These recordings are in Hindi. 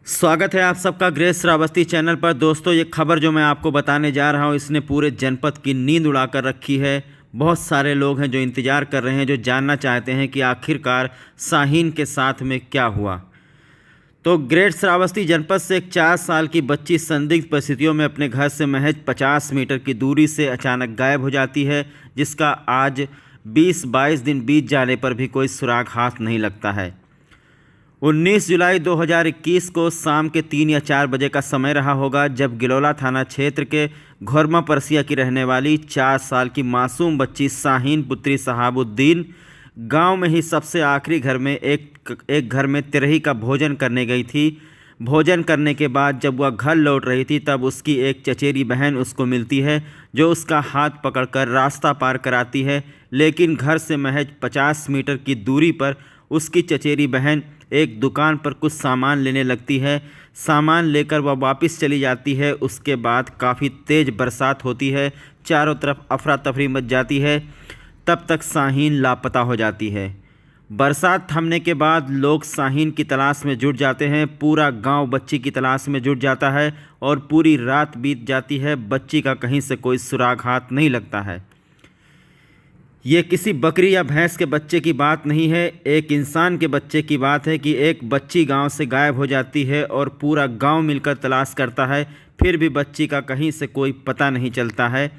स्वागत है आप सबका ग्रेस श्रावस्ती चैनल पर। दोस्तों, ये खबर जो मैं आपको बताने जा रहा हूँ इसने पूरे जनपद की नींद उड़ाकर रखी है। बहुत सारे लोग हैं जो इंतज़ार कर रहे हैं, जो जानना चाहते हैं कि आखिरकार शाहीन के साथ में क्या हुआ। तो ग्रेट श्रावस्ती जनपद से एक 4 साल की बच्ची संदिग्ध परिस्थितियों में अपने घर से महज 50 मीटर की दूरी से अचानक गायब हो जाती है, जिसका आज 20-22 दिन बीत जाने पर भी कोई सुराग हाथ नहीं लगता है। 19 जुलाई 2021 को शाम के 3 या 4 बजे का समय रहा होगा जब गिलौला थाना क्षेत्र के घोरमा परसिया की रहने वाली 4 साल की मासूम बच्ची शाहीन पुत्री शहाबुद्दीन गांव में ही सबसे आखिरी घर में एक घर में तिरही का भोजन करने गई थी। भोजन करने के बाद जब वह घर लौट रही थी तब उसकी एक चचेरी बहन उसको मिलती है, जो उसका हाथ पकड़कर रास्ता पार कराती है। लेकिन घर से महज 50 मीटर की दूरी पर उसकी चचेरी बहन एक दुकान पर कुछ सामान लेने लगती है। सामान लेकर वह वापस चली जाती है। उसके बाद काफ़ी तेज़ बरसात होती है, चारों तरफ अफरा तफरी मच जाती है। तब तक शाहीन लापता हो जाती है। बरसात थमने के बाद लोग शाहीन की तलाश में जुट जाते हैं। पूरा गांव बच्ची की तलाश में जुट जाता है और पूरी रात बीत जाती है। बच्ची का कहीं से कोई सुराग हाथ नहीं लगता है। ये किसी बकरी या भैंस के बच्चे की बात नहीं है, एक इंसान के बच्चे की बात है कि एक बच्ची गांव से गायब हो जाती है और पूरा गांव मिलकर तलाश करता है, फिर भी बच्ची का कहीं से कोई पता नहीं चलता है।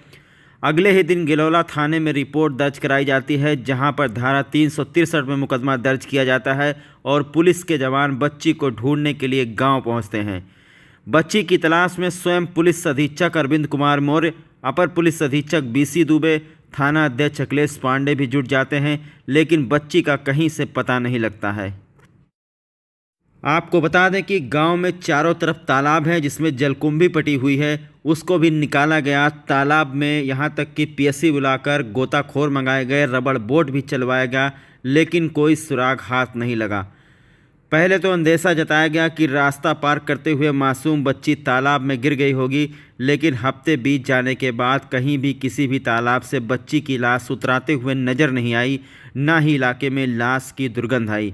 अगले ही दिन गिलौला थाने में रिपोर्ट दर्ज कराई जाती है, जहां पर धारा 363 में मुकदमा दर्ज किया जाता है और पुलिस के जवान बच्ची को ढूंढने के लिए गाँव पहुँचते हैं। बच्ची की तलाश में स्वयं पुलिस अधीक्षक अरविंद कुमार मौर्य, अपर पुलिस अधीक्षक BC दुबे, थाना अध्यक्ष अखिलेश पांडे भी जुट जाते हैं, लेकिन बच्ची का कहीं से पता नहीं लगता है। आपको बता दें कि गांव में चारों तरफ तालाब है जिसमें जलकुंभी पटी हुई है, उसको भी निकाला गया तालाब में। यहां तक कि PSC बुलाकर गोताखोर मंगाए गए, रबड़ बोट भी चलवाया गया, लेकिन कोई सुराग हाथ नहीं लगा। पहले तो अंदेशा जताया गया कि रास्ता पार करते हुए मासूम बच्ची तालाब में गिर गई होगी, लेकिन हफ्ते बीत जाने के बाद कहीं भी किसी भी तालाब से बच्ची की लाश उतराते हुए नज़र नहीं आई, ना ही इलाके में लाश की दुर्गंध आई।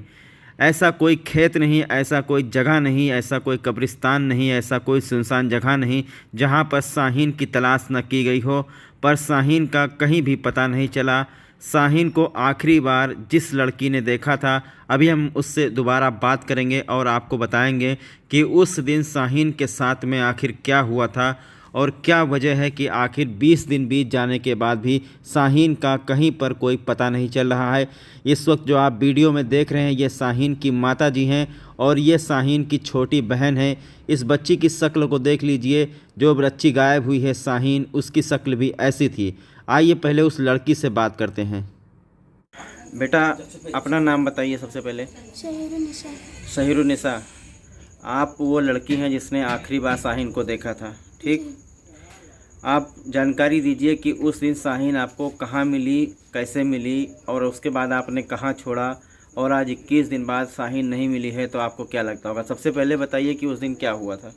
ऐसा कोई खेत नहीं, ऐसा कोई जगह नहीं, ऐसा कोई कब्रिस्तान नहीं, ऐसा कोई सुनसान जगह नहीं जहां पर शाहीन की तलाश न की गई हो। पर शाहीन का कहीं भी पता नहीं चला। शाहीन को आखिरी बार जिस लड़की ने देखा था, अभी हम उससे दोबारा बात करेंगे और आपको बताएंगे कि उस दिन शाहीन के साथ में आखिर क्या हुआ था और क्या वजह है कि आखिर 20 दिन बीत जाने के बाद भी शाहीन का कहीं पर कोई पता नहीं चल रहा है। इस वक्त जो आप वीडियो में देख रहे हैं ये शाहीन की माता जी हैं और ये शाहीन की छोटी बहन है। इस बच्ची की शक्ल को देख लीजिए, जो बच्ची गायब हुई है शाहीन, उसकी शक्ल भी ऐसी थी। आइए पहले उस लड़की से बात करते हैं। बेटा, अपना नाम बताइए सबसे पहले। शहीरुनिशा। शहीरुनिशा, आप वो लड़की हैं जिसने आखिरी बार शाहीन को देखा था, ठीक? आप जानकारी दीजिए कि उस दिन शाहीन आपको कहाँ मिली, कैसे मिली और उसके बाद आपने कहाँ छोड़ा, और आज 21 दिन बाद शाहीन नहीं मिली है तो आपको क्या लगता होगा? सबसे पहले बताइए कि उस दिन क्या हुआ था।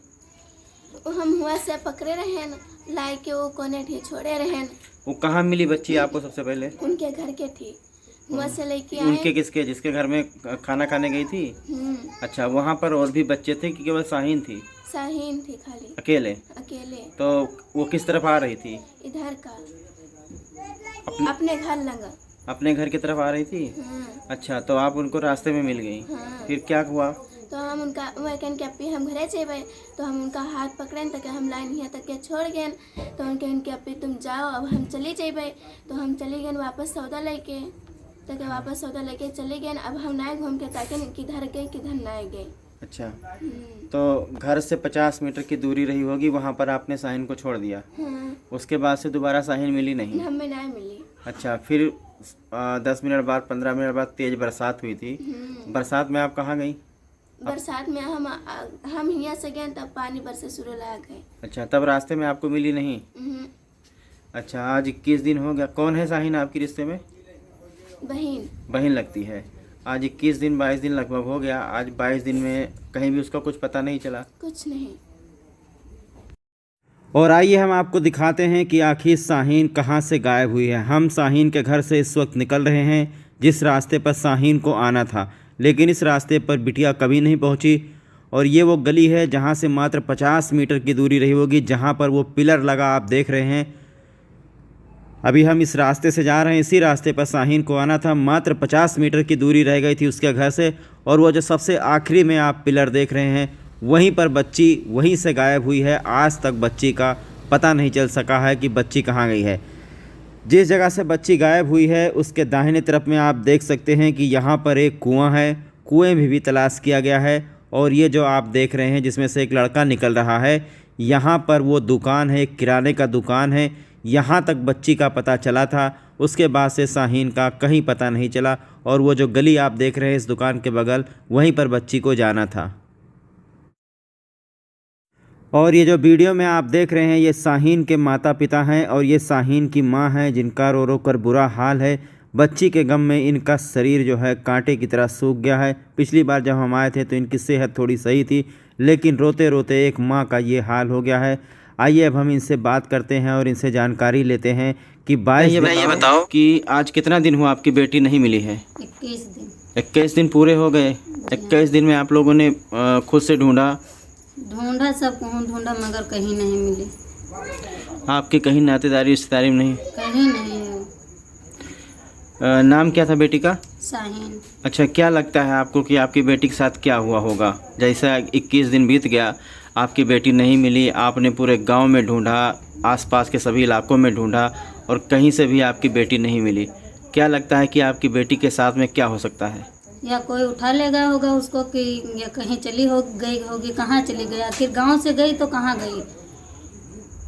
हम हुआ से पकड़े रहे न, लाई के वो कोने ठी छोड़े रहे न। वो कहाँ मिली बच्ची आपको? सबसे पहले उनके घर के थी, हुआ से लेके आए। उनके किसके? जिसके घर में खाना खाने गई थी? अच्छा, वहाँ पर और भी बच्चे थे कि केवल शाहीन थी? शाहीन थी खाली, अकेले? अकेले। तो वो किस तरफ आ रही थी? इधर का अपने घर लगा। अपने घर की तरफ आ रही थी? अच्छा, तो आप उनको रास्ते में मिल गई। फिर क्या हुआ? तो हम उनका वैकन के अपी हम घरे जेबे, तो हम उनका हाथ पकड़े तक हम लाइन यहाँ तक के छोड़ गए। तो उनके अपी तुम जाओ, अब हम चली जेबे। तो हम चली गए वापस सौदा लेके, तक वापस सौदा लेके चले गए। अब हम ना घूम के ताकि किधर गए किधर ना गए। अच्छा, तो घर से 50 मीटर की दूरी रही होगी, वहाँ पर आपने शाहीन को छोड़ दिया। उसके बाद से दोबारा शाहीन मिली नहीं? हमें ना मिली। अच्छा, फिर 10 मिनट बाद 15 मिनट बाद तेज बरसात हुई थी। बरसात में आप कहाँ गई? बरसात में हम यहाँ से गए तब पानी बरसे शुरू लगा गए। अच्छा, तब रास्ते में आपको मिली नहीं? अच्छा, आज 21 दिन हो गया। कौन है शाहीन आपकी रिश्ते में? बहन। बहन लगती है। आज 21 दिन 22 दिन लगभग हो गया। आज 22 दिन में कहीं भी उसका कुछ पता नहीं चला? कुछ नहीं। और आइए हम आपको दिखाते हैं कि आखिर शाहीन कहाँ से गायब हुई है। हम शाहीन के घर से इस वक्त निकल रहे हैं, जिस रास्ते पर शाहीन को आना था, लेकिन इस रास्ते पर बिटिया कभी नहीं पहुंची और ये वो गली है जहाँ से मात्र 50 मीटर की दूरी रही होगी, जहाँ पर वो पिलर लगा आप देख रहे हैं। अभी हम इस रास्ते से जा रहे हैं, इसी रास्ते पर शाहीन को आना था। मात्र 50 मीटर की दूरी रह गई थी उसके घर से, और वो जो सबसे आखिरी में आप पिलर देख रहे हैं वहीं पर बच्ची वहीं से गायब हुई है। आज तक बच्ची का पता नहीं चल सका है कि बच्ची कहाँ गई है। जिस जगह से बच्ची गायब हुई है उसके दाहिने तरफ में आप देख सकते हैं कि यहाँ पर एक कुआं है। कुएं में भी तलाश किया गया है, और ये जो आप देख रहे हैं जिसमें से एक लड़का निकल रहा है, यहाँ पर वो दुकान है, किराने का दुकान है। यहाँ तक बच्ची का पता चला था, उसके बाद से शाहीन का कहीं पता नहीं चला। और वो जो गली आप देख रहे हैं इस दुकान के बगल, वहीं पर बच्ची को जाना था। और ये जो वीडियो में आप देख रहे हैं ये शाहीन के माता पिता हैं, और ये शाहीन की माँ हैं जिनका रो रो कर बुरा हाल है। बच्ची के गम में इनका शरीर जो है कांटे की तरह सूख गया है। पिछली बार जब हम आए थे तो इनकी सेहत थोड़ी सही थी, लेकिन रोते रोते एक माँ का ये हाल हो गया है। आइए अब हम इनसे बात करते हैं और इनसे जानकारी लेते हैं कि ये बताओ कि आज कितना दिन हुआ आपकी बेटी नहीं मिली है? 21 दिन। 21 दिन पूरे हो गए। 21 दिन में आप लोगों ने खुद से ढूंढा सब कहूँ ढूंढा मगर कहीं नहीं मिली। आपके कहीं नातेदारी रिश्तेदारी में नहीं? कहीं नहीं है। नाम क्या था बेटी का? शाहीन। अच्छा, क्या लगता है आपको कि आपकी बेटी के साथ क्या हुआ होगा? जैसा 21 दिन बीत गया, आपकी बेटी नहीं मिली, आपने पूरे गांव में ढूंढा, आसपास के सभी इलाकों में ढूंढा, और कहीं से भी आपकी बेटी नहीं मिली। क्या लगता है कि आपकी बेटी के साथ में क्या हो सकता है? या कोई उठा ले गया होगा उसको, कि या कहीं चली हो गई होगी। कहाँ चली गई? आखिर गांव से गई तो कहाँ गई?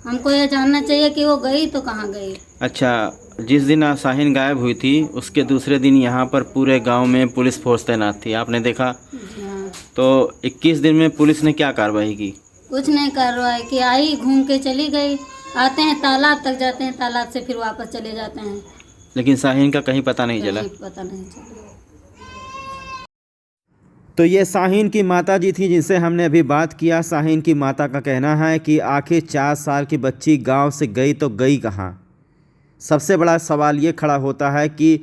हमको यह जानना चाहिए कि वो गई तो कहाँ गई। अच्छा, जिस दिन शाहीन गायब हुई थी उसके दूसरे दिन यहाँ पर पूरे गांव में पुलिस फोर्स तैनात थी, आपने देखा? हाँ। तो 21 दिन में पुलिस ने क्या कार्रवाई की? कुछ नहीं कार्रवाई की, आई घूम के चली गई। आते हैं तालाब तक जाते हैं, तालाब से फिर वापस चले जाते हैं, लेकिन शाहीन का कहीं पता नहीं चला। पता नहीं चला। तो ये शाहीन की माता जी थी जिनसे हमने अभी बात किया। शाहीन की माता का कहना है कि आखिर 4 साल की बच्ची गांव से गई तो गई कहाँ? सबसे बड़ा सवाल ये खड़ा होता है कि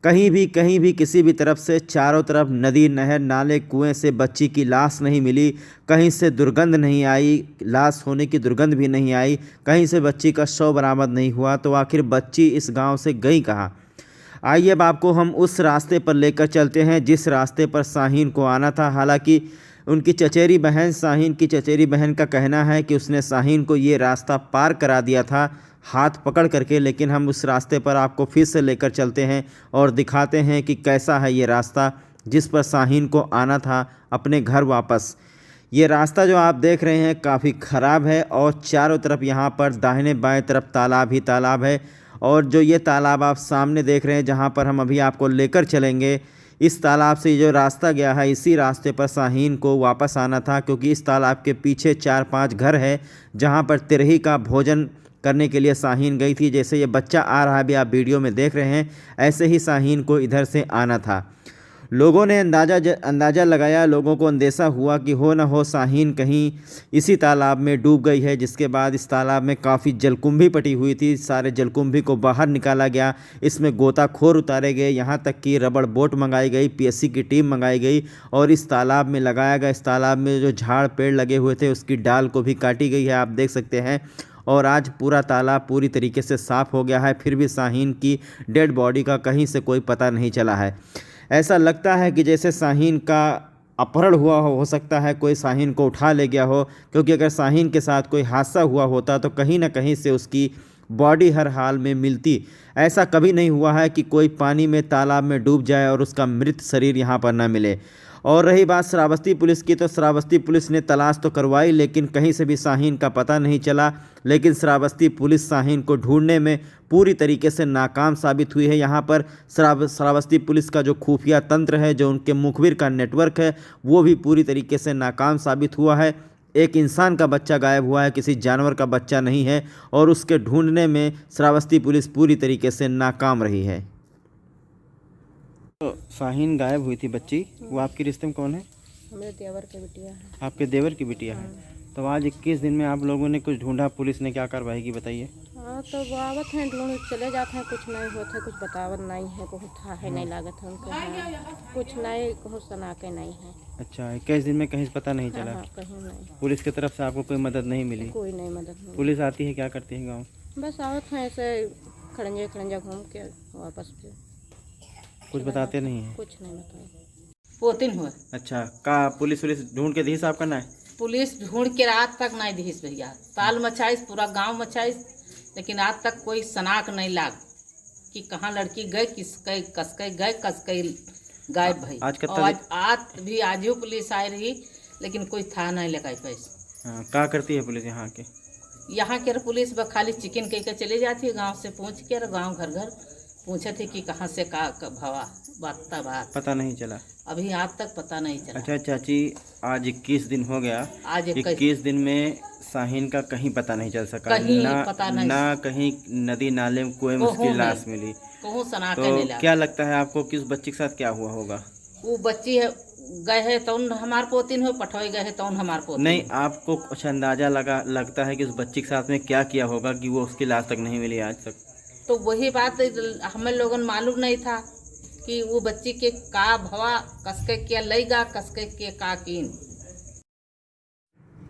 कहीं भी किसी भी तरफ से चारों तरफ नदी, नहर, नाले, कुएं से बच्ची की लाश नहीं मिली। कहीं से दुर्गंध नहीं आई, लाश होने की दुर्गंध भी नहीं आई। कहीं से बच्ची का शव बरामद नहीं हुआ। तो आखिर बच्ची इस गांव से गई कहाँ? आइए अब आपको हम उस रास्ते पर लेकर चलते हैं जिस रास्ते पर शाहीन को आना था। हालांकि उनकी चचेरी बहन, शाहीन की चचेरी बहन का कहना है कि उसने शाहीन को ये रास्ता पार करा दिया था हाथ पकड़ करके, लेकिन हम उस रास्ते पर आपको फिर से लेकर चलते हैं और दिखाते हैं कि कैसा है ये रास्ता जिस पर शाहीन को आना था अपने घर वापस। ये रास्ता जो आप देख रहे हैं काफ़ी ख़राब है, और चारों तरफ यहाँ पर दाहिने बाएं तरफ तालाब ही तालाब है। और जो ये तालाब आप सामने देख रहे हैं जहाँ पर हम अभी आपको लेकर चलेंगे, इस तालाब से जो रास्ता गया है इसी रास्ते पर शाहीन को वापस आना था, क्योंकि इस तालाब के पीछे 4-5 घर है जहाँ पर तिरही का भोजन करने के लिए शाहीन गई थी। जैसे ये बच्चा आ रहा है अभी आप वीडियो में देख रहे हैं, ऐसे ही शाहीन को इधर से आना था। लोगों ने अंदाज़ा लगाया, लोगों को अंदेशा हुआ कि हो न हो शाहीन कहीं इसी तालाब में डूब गई है। जिसके बाद इस तालाब में काफ़ी जलकुंभी पटी हुई थी, सारे जलकुंभी को बाहर निकाला गया, इसमें गोताखोर उतारे गए, यहाँ तक कि रबड़ बोट मंगाई गई, पीएससी की टीम मंगाई गई और इस तालाब में लगाया गया। इस तालाब में जो झाड़ पेड़ लगे हुए थे उसकी डाल को भी काटी गई है, आप देख सकते हैं। और आज पूरा तालाब पूरी तरीके से साफ़ हो गया है, फिर भी शाहीन की डेड बॉडी का कहीं से कोई पता नहीं चला है। ऐसा लगता है कि जैसे शाहीन का अपहरण हुआ हो सकता है कोई शाहीन को उठा ले गया हो, क्योंकि अगर शाहीन के साथ कोई हादसा हुआ होता तो कहीं ना कहीं से उसकी बॉडी हर हाल में मिलती। ऐसा कभी नहीं हुआ है कि कोई पानी में, तालाब में डूब जाए और उसका मृत शरीर यहाँ पर ना मिले। और रही बात श्रावस्ती पुलिस की, तो श्रावस्ती पुलिस ने तलाश तो करवाई लेकिन कहीं से भी शाहीन का पता नहीं चला। लेकिन श्रावस्ती पुलिस शाहीन को ढूंढने में पूरी तरीके से नाकाम साबित हुई है। यहाँ पर श्रावस्ती पुलिस का जो खुफिया तंत्र है, जो उनके मुखबिर का नेटवर्क है, वो भी पूरी तरीके से नाकाम साबित हुआ है। एक इंसान का बच्चा गायब हुआ है, किसी जानवर का बच्चा नहीं है, और उसके ढूंढने में श्रावस्ती पुलिस पूरी तरीके से नाकाम रही है। तो शाहीन गायब हुई थी बच्ची, वो आपके रिश्ते में कौन है? मेरे देवर की बिटिया है। आपके देवर की बिटिया है। तो आज 21 दिन में आप लोगों ने कुछ ढूंढा, पुलिस ने क्या कार्रवाई की बताइए? हाँ, तो आवत हैं ढूंढ चले जाते हैं, कुछ नहीं होते, कुछ बतावत नहीं है, बहुत था है नहीं लागत है उनके, हाँ, कुछ नहीं, कुछ सुना के नहीं है। अच्छा, 21 दिन में कहीं से पता नहीं चला। हाँ कहीं नहीं, पुलिस की तरफ से आपको कोई मदद नहीं मिली? कोई नहीं मदद नहीं। पुलिस आती है, क्या करती है गाँव? बस आवत हैं ऐसे खड़ंजा खड़ंजा घूम के वापस फिर कुछ बताते नहीं हैं? कुछ नहीं बताया। पोतिन हुआ अच्छा, का पुलिस ढूंढ के दी साहब करना है? पुलिस ढूंढ के रात तक नहीं दिहिस भैया, ताल मचाइस, पूरा गांव मचाइस, लेकिन आज तक कोई सनाक नहीं लाग कि कहाँ लड़की गए, किसके कसके गए, कसके गायब भाई। आज कत्ता और आज भी आजू पुलिस आई रही, लेकिन कोई था नहीं लगाई पैसे। हाँ, क्या करती है पुलिस यहाँ के? यहाँ के पुलिस बस खाली चिकन कह के चले जाती है, गांव से पूछ के, गांव घर घर पूछे थे कि कहाँ से का भवा बात पता नहीं चला अभी आज तक पता नहीं चला। अच्छा चाची, आज 21 दिन हो गया। आज 21 दिन में शाहीन का कहीं पता नहीं चल सका, कहीं ना पता नहीं। ना कहीं नदी नाले में कोई में उसकी कहूँ लाश नहीं। मिली। कहूँ सना के तो नहीं ला। क्या लगता है आपको कि उस बच्ची के साथ क्या हुआ होगा? वो बच्ची है गए है तो हमार पोतिन हो, पठोई गए है तो हमार पोतिन। नहीं, आपको कुछ अंदाजा लगता है कि उस बच्ची के साथ में क्या किया होगा कि वो उसकी लाश तक नहीं मिली आज तक? तो वही बात हमें लोगन मालूम नहीं था कि वो बच्ची के का भवा कसके क्या लेगा, कसके के का कीन।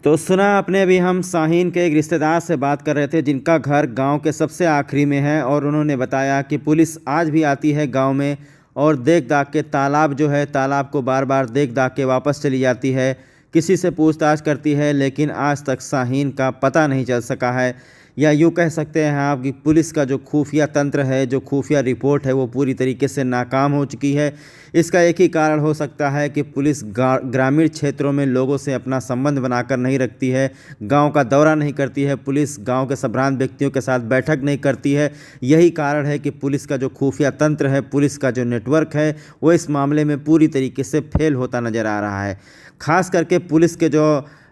तो सुना आपने, अभी हम शाहीन के एक रिश्तेदार से बात कर रहे थे जिनका घर गांव के सबसे आखिरी में है, और उन्होंने बताया कि पुलिस आज भी आती है गांव में और देख दाग के तालाब जो है, तालाब को बार बार देख दाग के वापस चली जाती है, किसी से पूछताछ करती है, लेकिन आज तक शाहीन का पता नहीं चल सका है। या यूँ कह सकते हैं आप कि पुलिस का जो खुफिया तंत्र है, जो खुफिया रिपोर्ट है, वो पूरी तरीके से नाकाम हो चुकी है। इसका एक ही कारण हो सकता है कि पुलिस ग्रामीण क्षेत्रों में लोगों से अपना संबंध बनाकर नहीं रखती है, गांव का दौरा नहीं करती है, पुलिस गांव के संभ्रांत व्यक्तियों के साथ बैठक नहीं करती है। यही कारण है कि पुलिस का जो खुफिया तंत्र है, पुलिस का जो नेटवर्क है, वो इस मामले में पूरी तरीके से फेल होता नज़र आ रहा है। ख़ास करके पुलिस के जो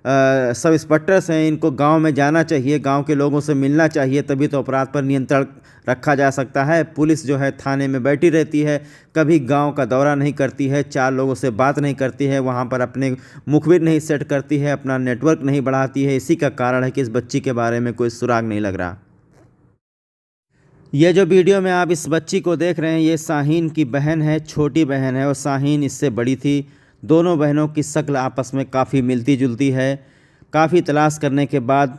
सब इंस्पेक्टर्स हैं, इनको गांव में जाना चाहिए, गांव के लोगों से मिलना चाहिए, तभी तो अपराध पर नियंत्रण रखा जा सकता है। पुलिस जो है थाने में बैठी रहती है, कभी गांव का दौरा नहीं करती है, 4 लोगों से बात नहीं करती है, वहां पर अपने मुखबिर नहीं सेट करती है, अपना नेटवर्क नहीं बढ़ाती है। इसी का कारण है कि इस बच्ची के बारे में कोई सुराग नहीं लग रहा। ये जो वीडियो में आप इस बच्ची को देख रहे हैं, ये शाहीन की बहन है, छोटी बहन है, और शाहीन इससे बड़ी थी। दोनों बहनों की शक्ल आपस में काफ़ी मिलती जुलती है। काफ़ी तलाश करने के बाद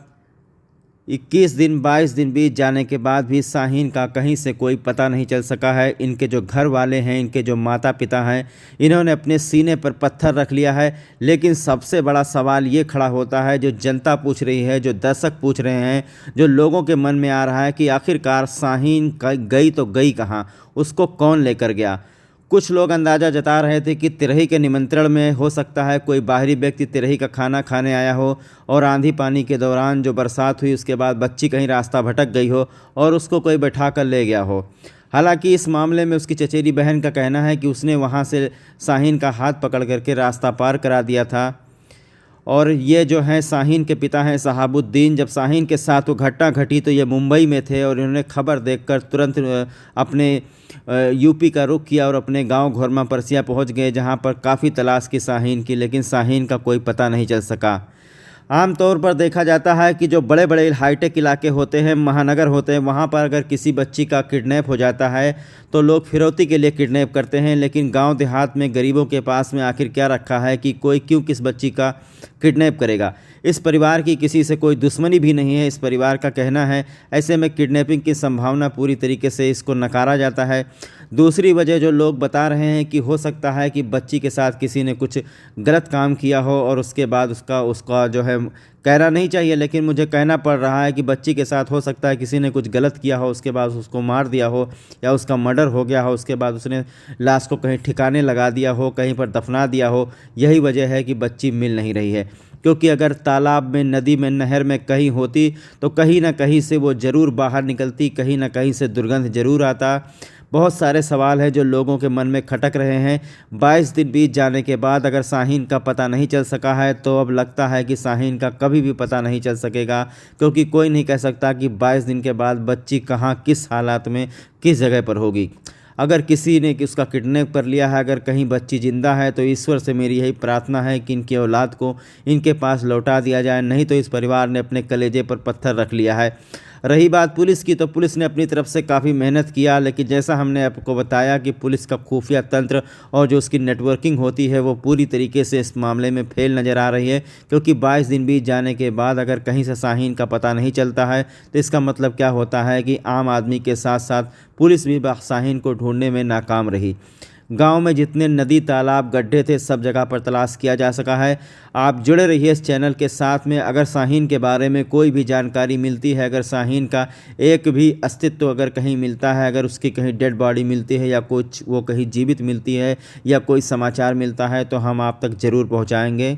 21 दिन 22 दिन बीत जाने के बाद भी शाहीन का कहीं से कोई पता नहीं चल सका है। इनके जो घर वाले हैं, इनके जो माता पिता हैं, इन्होंने अपने सीने पर पत्थर रख लिया है। लेकिन सबसे बड़ा सवाल ये खड़ा होता है, जो जनता पूछ रही है, जो दर्शक पूछ रहे हैं, जो लोगों के मन में आ रहा है कि आखिरकार शाहीन गई तो गई कहाँ, उसको कौन लेकर गया। कुछ लोग अंदाज़ा जता रहे थे कि तिरही के निमंत्रण में हो सकता है कोई बाहरी व्यक्ति तिरही का खाना खाने आया हो, और आंधी पानी के दौरान जो बरसात हुई उसके बाद बच्ची कहीं रास्ता भटक गई हो और उसको कोई बैठा कर ले गया हो। हालांकि इस मामले में उसकी चचेरी बहन का कहना है कि उसने वहां से शाहीन का हाथ पकड़ करके रास्ता पार करा दिया था। और ये जो हैं शाहीन के पिता हैं शहाबुद्दीन, जब शाहीन के साथ वो घटना घटी तो ये मुंबई में थे, और इन्होंने खबर देखकर तुरंत अपने यूपी का रुख किया और अपने गांव घोरमा परसिया पहुंच गए, जहां पर काफ़ी तलाश की शाहीन की, लेकिन शाहीन का कोई पता नहीं चल सका। आमतौर पर देखा जाता है कि जो बड़े बड़े हाईटेक इलाके होते हैं, महानगर होते हैं, वहाँ पर अगर किसी बच्ची का किडनैप हो जाता है तो लोग फिरौती के लिए किडनैप करते हैं। लेकिन गांव देहात में गरीबों के पास में आखिर क्या रखा है कि कोई क्यों किस बच्ची का किडनैप करेगा। इस परिवार की किसी से कोई दुश्मनी भी नहीं है, इस परिवार का कहना है। ऐसे में किडनैपिंग की संभावना पूरी तरीके से इसको नकारा जाता है। दूसरी वजह जो लोग बता रहे हैं कि हो सकता है कि बच्ची के साथ किसी ने कुछ गलत काम किया हो, और उसके बाद उसका जो है कहना नहीं चाहिए, लेकिन मुझे कहना पड़ रहा है कि बच्ची के साथ हो सकता है किसी ने कुछ गलत किया हो, उसके बाद उसको मार दिया हो, या उसका मर्डर हो गया हो, उसके बाद उसने लाश को कहीं ठिकाने लगा दिया हो, कहीं पर दफना दिया हो। यही वजह है कि बच्ची मिल नहीं रही है, क्योंकि अगर तालाब में, नदी में, नहर में कहीं होती तो कहीं ना कहीं से वो ज़रूर बाहर निकलती, कहीं ना कहीं से दुर्गंध ज़रूर आता। बहुत सारे सवाल हैं जो लोगों के मन में खटक रहे हैं। 22 दिन बीत जाने के बाद अगर शाहीन का पता नहीं चल सका है, तो अब लगता है कि शाहीन का कभी भी पता नहीं चल सकेगा, क्योंकि कोई नहीं कह सकता कि 22 दिन के बाद बच्ची कहाँ, किस हालात में, किस जगह पर होगी। अगर किसी ने उसका किडनैप कर लिया है, अगर कहीं बच्ची जिंदा है, तो ईश्वर से मेरी यही प्रार्थना है कि इनकी औलाद को इनके पास लौटा दिया जाए, नहीं तो इस परिवार ने अपने कलेजे पर पत्थर रख लिया है। रही बात पुलिस की, तो पुलिस ने अपनी तरफ से काफ़ी मेहनत किया, लेकिन जैसा हमने आपको बताया कि पुलिस का खुफिया तंत्र और जो उसकी नेटवर्किंग होती है वो पूरी तरीके से इस मामले में फेल नज़र आ रही है। क्योंकि 22 दिन बीत जाने के बाद अगर कहीं से शाहीन का पता नहीं चलता है तो इसका मतलब क्या होता है कि आम आदमी के साथ साथ पुलिस भी शाहीन को ढूंढने में नाकाम रही। गांव में जितने नदी, तालाब, गड्ढे थे, सब जगह पर तलाश किया जा सका है। आप जुड़े रहिए इस चैनल के साथ में। अगर शाहीन के बारे में कोई भी जानकारी मिलती है, अगर शाहीन का एक भी अस्तित्व अगर कहीं मिलता है, अगर उसकी कहीं डेड बॉडी मिलती है या कुछ वो कहीं जीवित मिलती है या कोई समाचार मिलता है तो हम आप तक ज़रूर पहुँचाएँगे।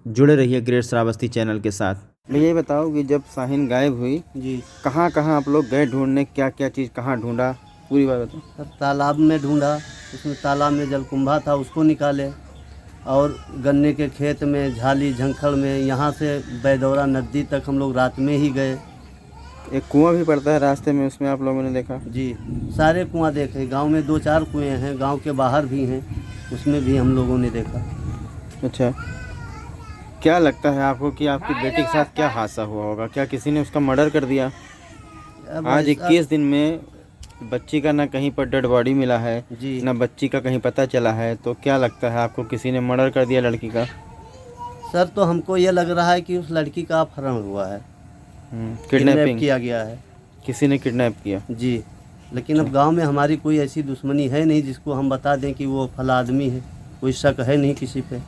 जुड़े रहिए ग्रेट श्रावस्ती चैनल के साथ। भैया ये बताओ कि जब शाहीन गायब हुई जी, कहाँ कहाँ आप लोग गए ढूंढने, क्या क्या चीज़ कहाँ ढूंढा, पूरी बात बताओ। सर तालाब में ढूंढा, उसमें तालाब में जलकुंभा था उसको निकाले, और गन्ने के खेत में, झाली झंखड़ में, यहाँ से बैदौरा नदी तक हम लोग रात में ही गए। एक कुआं भी पड़ता है रास्ते में, उसमें आप लोगों ने देखा? जी, सारे कुआं देखे। गांव में 2-4 कुएं हैं, गांव के बाहर भी हैं, उसमें भी हम लोगों ने देखा। अच्छा, क्या लगता है आपको कि आपकी बेटी के साथ क्या हादसा हुआ होगा? क्या किसी ने उसका मर्डर कर दिया? अब आज ऐसा- 21 दिन में बच्ची का ना कहीं पर डेड बॉडी मिला है, जी, ना बच्ची का कहीं पता चला है, तो क्या लगता है आपको किसी ने मर्डर कर दिया लड़की का? सर तो हमको ये लग रहा है कि उस लड़की का अपहरण हुआ है, किडनैप किडनैपिंग किया गया है। किसी ने किडनैप किया। जी, लेकिन अब गांव में हमारी कोई ऐसी दुश्मनी है नहीं जिसको हम बता दें कि वो फला आदमी है, कोई शक है नहीं किसी पे।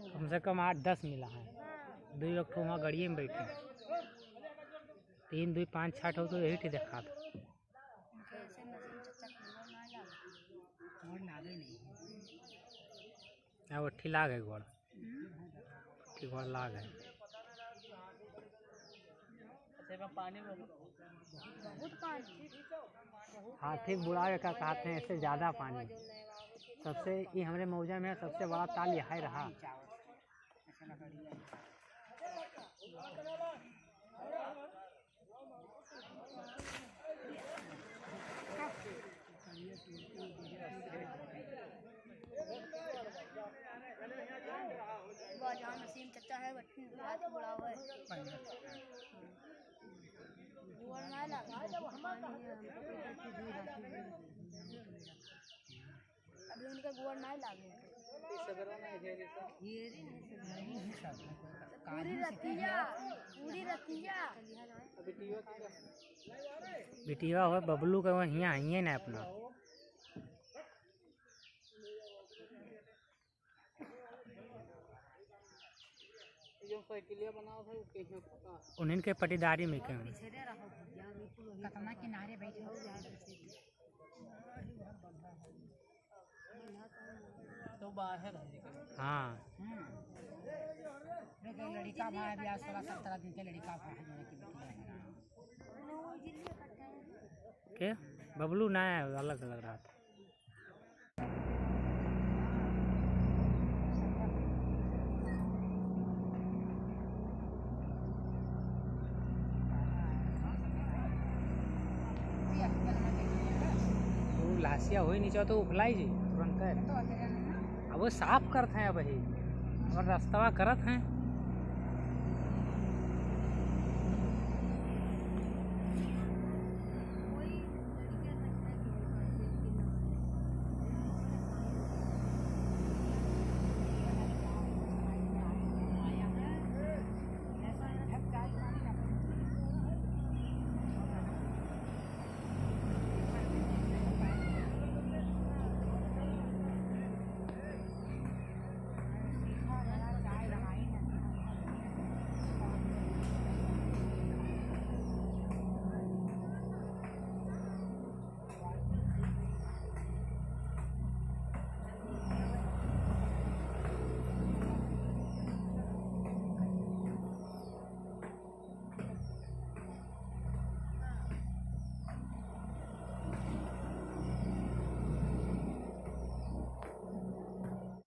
कम से कम 8-10 मिला है। 2 लोग तो वहाँ गाड़िए में बैठे, 3, 2, 5, 6 हो तो यही थे देखा था। वो ठिला गए गोड़, गोड़ ला गए। हाँ ठीक, बुढ़ावे का कहते हैं, इससे ज़्यादा पानी। सबसे ये हमारे मौजा में सबसे बड़ा ताल यहाँ रहा। अभी उनका गोड़ नहीं लागे, पूरी रतिया बिटिया हो बबलू का वहाँ हियाँ ना अपना। उन्हीं के पटीदारी में क्यों किनारे बैठे हो तो बाहर हाँ लड़का भाई अभी 16-17 दिन के लड़का भाई के बबलू ना है, अलग अलग रहा था। लासिया हो ही नहीं चाहो तो उफलाई जी तुरंत। अब वो साफ करते हैं, अब ही और रास्ता करत हैं।